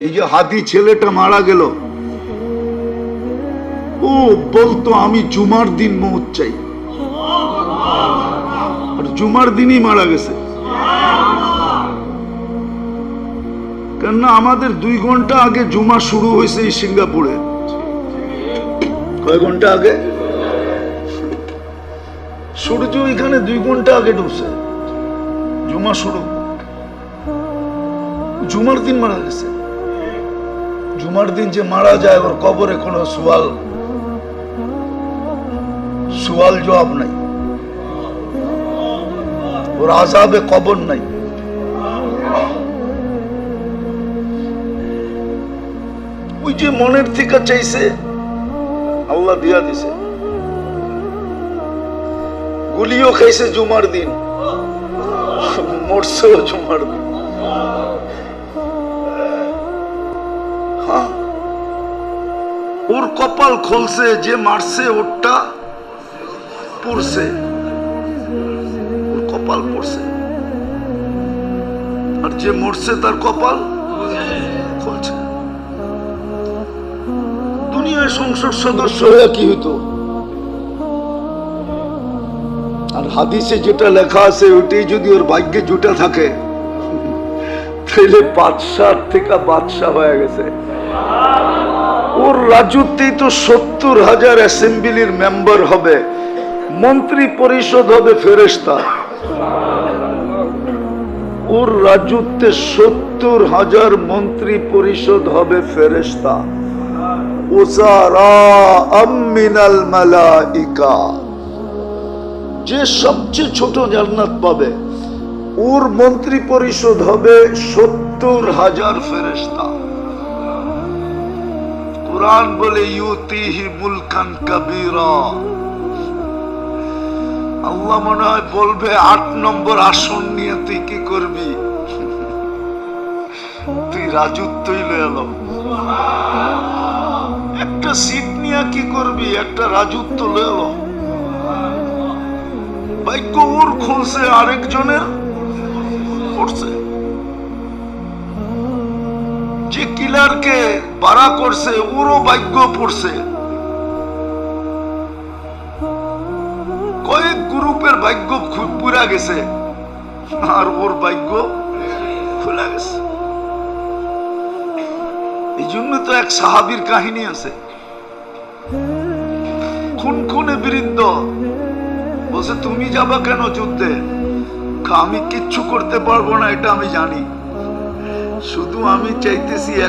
এই যে হাদি ছেলেটা মারা গেল, ও বলতো আমি জুমার দিন মৌত চাই, আর জুমার দিনই মারা গেছে। কেননা আমাদের 2 ঘন্টা আগে জুমা শুরু হয়েছে এই সিঙ্গাপুরে। কয় ঘন্টা আগে? সূর্য এখানে 2 ঘন্টা আগে ঢুকছে, জুমা শুরু। জুমার দিন মারা গেছে। জুমার দিন যে মারা যায় ওর কবরে কোনো সুয়াল জবাব নাই, ওর আযাবে কবর নাই। ওই যে মনের থেকে চাইছে আল্লাহ দিয়া দিছে, গুলিও খাইছে জুমার দিন, মরছেও জুমার দিন। ওর কপাল খুলছে, যে মারছে ওরটা পড়ছে, ওর কপাল পড়ছে, আর যে মরছে তার কপাল খুলছে। দুনিয়ায় সংসদ সদস্য হয়ে কি হইতো? আর হাদিসে যেটা লেখা আছে ওইটাই যদি ওর ভাগ্যে জুটা থাকে তাহলে বাদশাহ থেকে বাদশাহ হয়ে গেছে। ওর রাজত্বেই তো 70,000 অ্যাসেম্বলির মেম্বার হবে, মন্ত্রী পরিষদ হবে ফেরেশতা। ওর রাজত্বে 70,000 মন্ত্রী পরিষদ হবে ফেরেশতা। উযারাআম মিনাল মালাইকা, যে সবচেয়ে ছোট জান্নাত পাবে ওর মন্ত্রী পরিষদ হবে 70,000 ফেরেশতা। কুরআন বলে ইউতিহি মুলকান কাবীরা। আল্লাহ মনে হয় বলবে 8 নম্বর আসন নিয়ে তুই কি করবি? তুই রাজত্বই লয়ে এলো। একটা সিট নিয়ে কি করবি? একটা রাজত্ব লয়ে এলো। ভাগ্য ওর খুলছে, আরেকজনের পড়ছে। যে কিলারকে বাড়া করছে ওরও ভাগ্য পড়ছে। কয়েক গ্রুপের ভাগ্য পুরা গেছে আর ওর ভাগ্য খুলে গেছে। এই জন্য তো এক সাহাবীর কাহিনী আছে, খুনে বৃদ্ধ বলছে তুমি যাবা কেন যুদ্ধে? আমি কিচ্ছু করতে পারবো না এটা আমি জানি, শুধু আমি চাইতেছি